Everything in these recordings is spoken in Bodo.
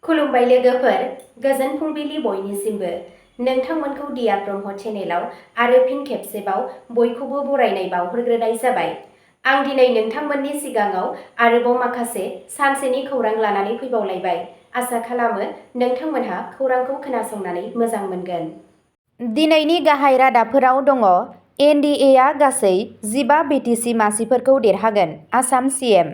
खुलुमबाय लोगोफोर, गोजोन फुंबिलि बयनिसिमबो। नोंथांमोनखौ दिया ब्रह्म चेनेलाव आरो फिन खेबसेबाव बयखौबो बरायनाय बावहरग्रोनाय जाबाय। आं दिनै नोंथांमोननि सिगाङाव आरोबाव माखासे सानसेनि खौरां लानानै फैबावलायबाय। आसा खालामो नोंथांमोनहा खौरांखौ खोनासंनानै मोजां मोनगोन। दिनैनि गाहाय रादाबफोराव दङ। एनडिएआ गासै 15 बिटिसि मासिफोरखौ देरहागोन। आसाम सीएम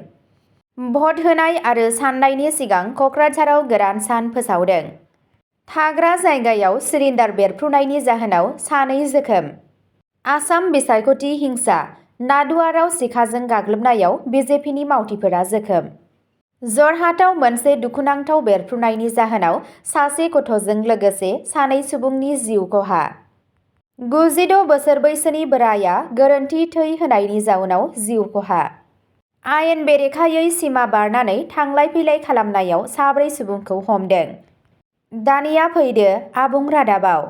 भट होनाय आरो साननायनि सिगां क'क्राझाराव गोरान सान फोसावदों। थाग्रा जायगायाव सिलिन्डार बेरफ्रुनायनि जाहोनाव सानै जोखोम। आसाम बिसायख'थि हिंसा नादुवाराव सिखाजों गाग्लोबनायाव बिजेपिनि मावथिफोरा जोखोम। जरहाटआव मोनसे दुखुनांथाव बेरफ्रुनायनि जाहोनाव सासे गथ'जों लोगोसे सानै सुबुंनि जिउ खहा। 96 बोसोर बैसोनि बोराइया गोरोन्थि थै होनायनि जाउनाव जिउ खहा। आयेन बेरेखायै सिमा बारनानै थांलाय फैलाय खालामनायाव 4 सुबुंखौ हमदों। दानिया फैदो आबुं रादाबाव।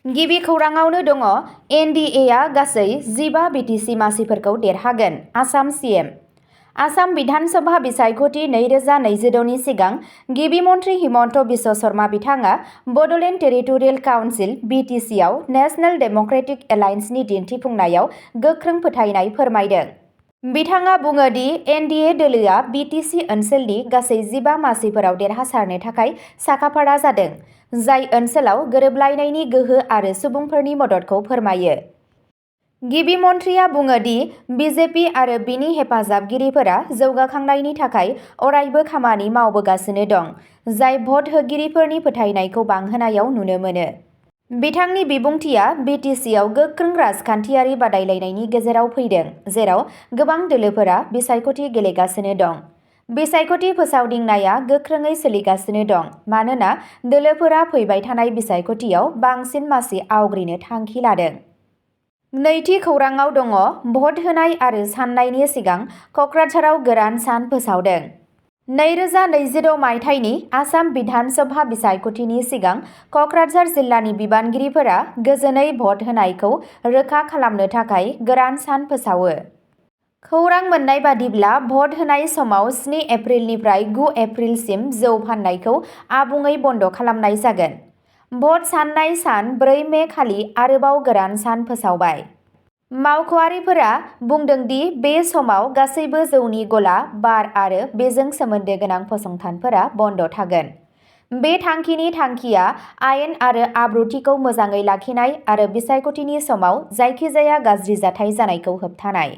गिबि खौराङावनो दङ। एनडिएआ गासै 15 बिटिसि मासिफोरखौ देरहागोन। आसाम सीएम आसाम बिधान सभा बिसायख'थि 2026 नि सिगां गिबि मन्थ्रि हिमन्त बिश्व शर्मा बिथाङा बड'लेण्ड टेरिटरियेल काउन्सिल (BTC) आव नेशनेल डेम'क्रेटिक एलायन्सनि दिन्थिफुंनायाव गोख्रों फोथायनाय फोरमायदों। बिथाङा बुङो दि एनडिए दोलोआ BTC ओनसोलनि गासै 15 मासिफोराव देरहासारनो थाखाय साखाफारा जादों, जाय ओनसोलाव गोरोबलायनायनि गोहो आरो सुबुंफोरनि मददखौ फोरमायो। गिबि मन्थ्रिया बुङो दि बिजेपि आरो बिनि हेफाजाबगिरिफोरा जौगाखांनायनि थाखाय अरायबो खामानि मावबोगासिनो दं, जाय भट होगिरिफोरनि फोथायनायखौ बांहोनायाव नुनो मोनो। बिथांनि बिबुंथिआ BTC-आव गोख्रों राजखान्थियारि बादायलायनायनि गेजेराव फैदों, जेराव गोबां दोलोफोरा बिसायख'थि गेलेगासिनो दं। बिसायख'थि फोसावदिंनाया गोख्रोङै सोलिगासिनो दं मानोना दोलोफोरा फैबाय थानाय बिसायख'थियाव बांसिन मासि आवग्रिनो थांखि लादों। नैथि खौराङाव दङ। भट होनाय आरो साननायनि सिगां क'क्राझाराव गोरान सान फोसावदों। 2026 मायथाइनि आसाम बिधान सभा बिसायख'थिनि सिगां क'क्राझार जिल्लानि बिबानगिरिफोरा गोजोनै भट होनायखौ रोखा खालामनो थाखाय गोरान सान फोसावो। खौरां मोन्नाय बादिब्ला भट होनाय समाव 7 एप्रिलनिफ्राय 9 एप्रिलसिम जौ फाननायखौ आबुङै बन्द खालामनाय जागोन। भट साननाय सान 4 मे खालि आरोबाव गोरान सान फोसावबाय। मावख'आरिफोरा बुंदों दि बे समाव गासैबो जौनि गला, बार आरो बेजों सोमोन्दो गोनां फसंथानफोरा बन्द थागोन। बे थांखिनि थांखिया आयेन आरो आब्रुथिखौ मोजाङै लाखिनाय आरो बिसायख'थिनि समाव जायखिजाया गाज्रि जाथाय जानायखौ होबथानाय।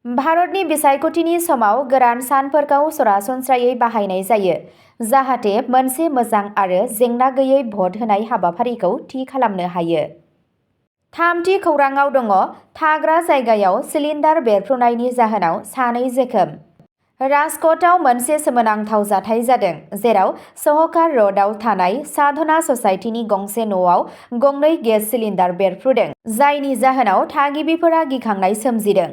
भारतनि बिसायख'थिनि समाव गोरान सानफोरखौ सरासनस्रायै बाहायनाय जायो, जाहाथे मोनसे मोजां आरो जेंना गैयै भट होनाय हाबाफारिखौ थि खालामनो हायो। थामथि खौराङाव दङ। थाग्रा जायगायाव सिलिन्डार बेरफ्रुनायनि जाहोनाव सानै जोखोम। राजक'टआव मोनसे सोमोनांथाव जाथाय जादों, जेराव सहकार र'डआव थानाय साधना ससाइटिनि गंसे न'आव गंनै गेस सिलिन्डार बेरफ्रुदों, जायनि जाहोनाव थागिबिफोरा गिखांनाय सोमजिदों।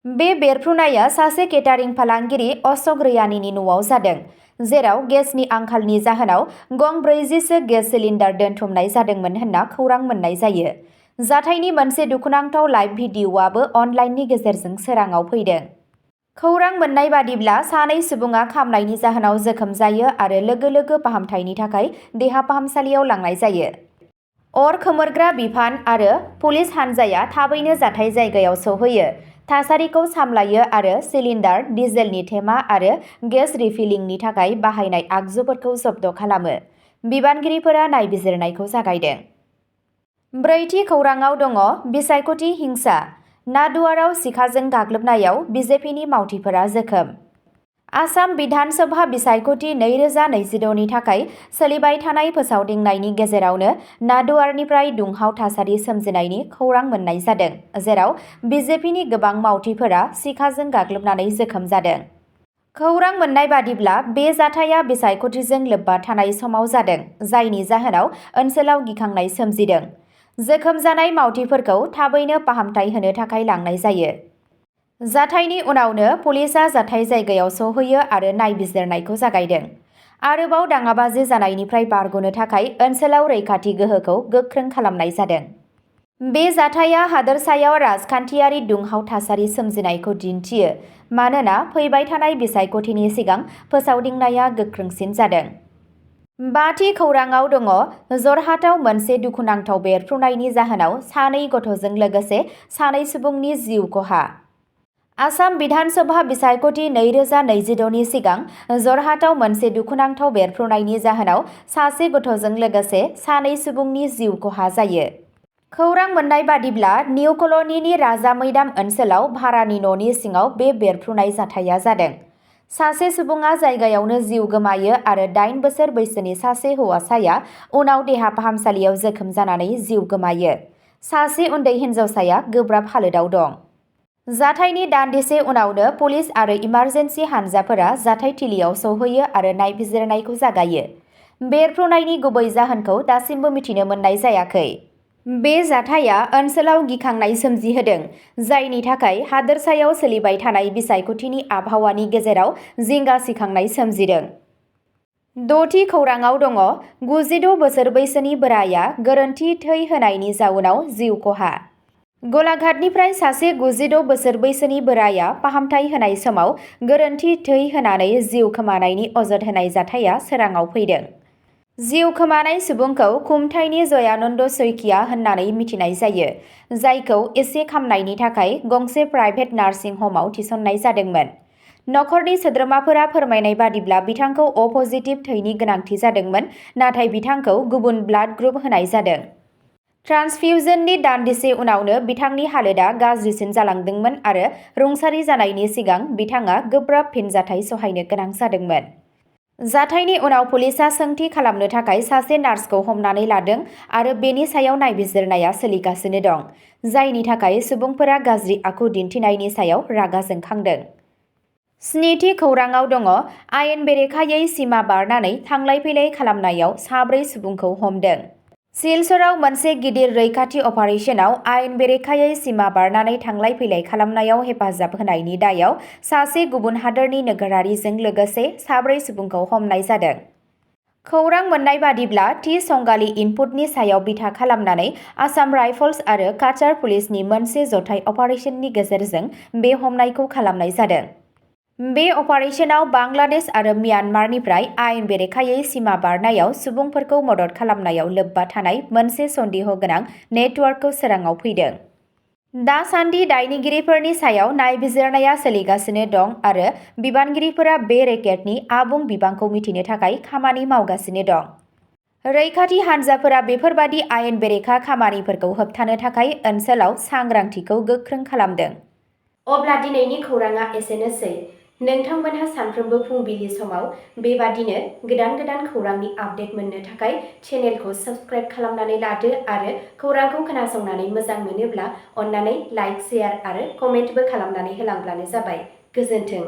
बे बेरफ्रुनाया सासे केटारिं फालांगिरि अश'क रैयानीनि न'आव जादों, जेराव गेसनि आंखालनि जाहोनाव गं 40 गेस सिलिन्डार दोनथुमनाय जादोंमोन होनना खौरां मोन्नाय जायो। जाथायनि मोनसे दुखुनांथाव लाइभ भिडिअ'आबो अनलाइननि गेजेरजों सोराङाव फैदों। खौरां मोन्नाय बादिब्ला सानै सुबुङा खामनायनि जाहोनाव जोखोम जायो आरो लोगो लोगो फाहामथायनि थाखाय देहा फाहामसालियाव लांनाय जायो। अर खोमोरग्रा बिफान आरो पुलिस हानजाया थाबैनो जाथाय जायगायाव सौहैयो, थासारिखौ सामलायो आरो सिलिन्डार, डिजेलनि थेमा आरो गेस रिफिलिंनि थाखाय बाहायनाय आगजुफोरखौ जब्द खालामो। बिबानगिरिफोरा नायबिजिरनायखौ जागायदों। ब्रैथि खौराङाव दङ। बिसायख'थि हिंसा नादुवाराव सिखाजों गाग्लोबनायाव बिजेपिनि मावथिफोरा जोखोम। आसाम बिधान सभा बिसायख'थि 2026 नि थाखाय सोलिबाय थानाय फोसावदिंनायनि गेजेरावनो नादुवारनिफ्राय दुंहाव थासारि सोमजिनायनि खौरां मोन्नाय जादों, जेराव बिजेपिनि गोबां मावथिफोरा सिखाजों गाग्लोबनानै जोखोम जादों। खौरां मोन्नाय बादिब्ला बे जाथाया बिसायख'थिजों लोब्बा थानाय समाव जादों, जायनि जाहोनाव ओनसोलाव गिखांनाय सोमजिदों। जोखोम जानाय मावथिफोरखौ थाबैनो फाहामथाय होनो थाखाय लांनाय जायो। जाथायनि उनावनो पुलिसआ जाथाय जायगायाव सौहैयो आरो नायबिजिरनायखौ जागायदों। आरोबाव दाङाबाजि जानायनिफ्राय बारग'नो थाखाय ओनसोलाव रैखाथि गोहोखौ गोख्रों खालामनाय जादों। बे जाथाया हादोरसायाव राजखान्थियारि दुंहाव थासारि सोमजिनायखौ दिन्थियो मानोना फैबाय थानाय बिसायख'थिनि सिगां फोसावदिंनाया गोख्रोंसिन जादों। बाथि खौराङाव दङ जरहाटाव मोनसे दुखुनांथाव बेरफ्रुनायनि जाहोनाव सानै गथ'जों लोगोसे सानै सुबुंनि जिउ खहा। आसाम बिधानसभा बिसायख'थि 2026नि सिगां जरहाटाव मोनसे दुखुनांथाव बेरफ्रुनायनि जाहोनाव सासे गथ'जों लोगोसे सानै सुबुंनि जिउ खहा जायो। खौरां मोननाय बादिब्ला निउ कल'निनि राजा मैदाम ओनसोलाव भारानि न'नि सिङाव बे बेरफ्रुनाय जाथाया जादों। सासे सुबुङा जायगायावनो जिउ गोमायो आरो 8 बोसोर बैसोनि सासे हौवासाया उनाव देहा फाहामसालियाव जोखोम जानानै जिउ गोमायो। सासे उन्दै हिन्जावसाया गोब्राब हालोदाव दं। जाथायनि दान्दिसे उनावनो पुलिस आरो इमारजेन्सि हानजाफोरा जाथायथिलियाव सौहैयो आरो नायबिजिरनायखौ जागायो। बेरफ्रुनायनि गुबै जाहोनखौ दासिमबो मिथिनो मोननाय जायाखै। बे जाथाया ओनसोलाव गिखांनाय सोमजिहोदों, जायनि थाखाय हादोरसायाव सोलिबाय थानाय बिसायख'थिनि आबहावानि गेजेराव जिंगा सिखांनाय सोमजिदों। द'थि खौराङाव दङ 96 बोसोर बैसोनि बोराइया गोरोन्थि थै होनायनि जाउनाव जिउ खहा। गलाघाटनिफ्राय सासे 96 बोसोर बैसोनि बोराइया फाहामथाय होनाय समाव गोरोन्थि थै होनानै जिउ खोमानायनि अजद होनाय जाथाया सोराङाव फैदों। जिउ खोमानाय सुबुंखौ खुमथायनि जयानन्द सैकिया होननानै मिथिनाय जायो, जायखौ एसे खामनायनि थाखाय गंसे प्राइभेट नार्सिं हमाव थिसननाय जादोंमोन। नखरनि सोद्रोमाफोरा फोरमायनाय बादिब्ला बिथांखौ अ पजिटिभ थैनि गोनांथि जादोंमोन, नाथाय बिथांखौ गुबुन ब्लाड ग्रुप होनाय जादों। ट्रान्सफ्यूजननि दान्दिसे उनावनो बिथांनि हालोदा गाज्रिसिन जालांदोंमोन आरो रुंसारि जानायनि सिगां बिथाङा गोब्राब फिनजाथाय सहायनो गोनां जादोंमोन। जाथायनि उनाव पुलिसआ सोंथि खालामनो थाखाय सासे नार्सखौ हमनानै लादों आरो बेनि सायाव नायबिजिरनाया सोलिगासिनो दं, जायनि थाखाय सुबुंफोरा गाज्रि आखु दिन्थिनायनि सायाव रागा जोंखांदों। स्निथि खौराङाव दङ आयेन बेरेखायै सिमा बारनानै थांलाय फैलाय खालामनायाव 4 सुबुंखौ हमदों। सिलचराव मोनसे गिदिर रैखाथि अपारेशनाव आयेन बेरेखायै सिमा बारनानै थांलाय फैलाय खालामनायाव हेफाजाब होनायनि दायाव सासे गुबुन हादोरनि नोगोरारिजों लोगोसे 4 सुबुंखौ हमनाय जादों। खौरां मोननाय बादिब्ला थि संगालि इनपुटनि सायाव बिथा खालामनानै आसाम राइफल्स आरो काचार पुलिसनि मोनसे जथाय अपारेशननि गेजेरजों बे हमनायखौ खालामनाय जादों। बे अपारेशनाव बांलादेश आरो म्यानमारनिफ्राय आयेन बेरेखायै सिमा बारनायाव सुबुंफोरखौ मदद खालामनायाव लोब्बा थानाय मोनसे सन्देह गोनां नेटवर्कखौ सोराङाव फैदों। दासान्दि दायनिगिरिफोरनि सायाव नायबिजिरनाया सोलिगासिनो दं आरो बिबानगिरिफोरा बे रेकेटनि आबुं बिबांखौ मिथिनो थाखाय खामानि मावगासिनो दं। रैखाथि हानजाफोरा बेफोरबादि आयेन बेरेखा खामानिफोरखौ होबथानो थाखाय ओनसोलाव सांग्रांथिखौ गोख्रों खालामदों। अब्ला दिनैनि खौराङा एसेनोसै। नोंथांमोनहा सानफ्रोमबो फुंबिलि समाव बेबादिनो गोदान खौरांनि आपडेट मोननो थाखाय चेनेलखौ साबस्क्राइब खालामनानै लादो आरो खौरांखौ खोनासंनानै मोजां मोनोब्ला अन्नानै लाइक, शेयार आरो कमेन्टबो खालामनानै होलांब्लानो जाबाय। गोजोन्थों।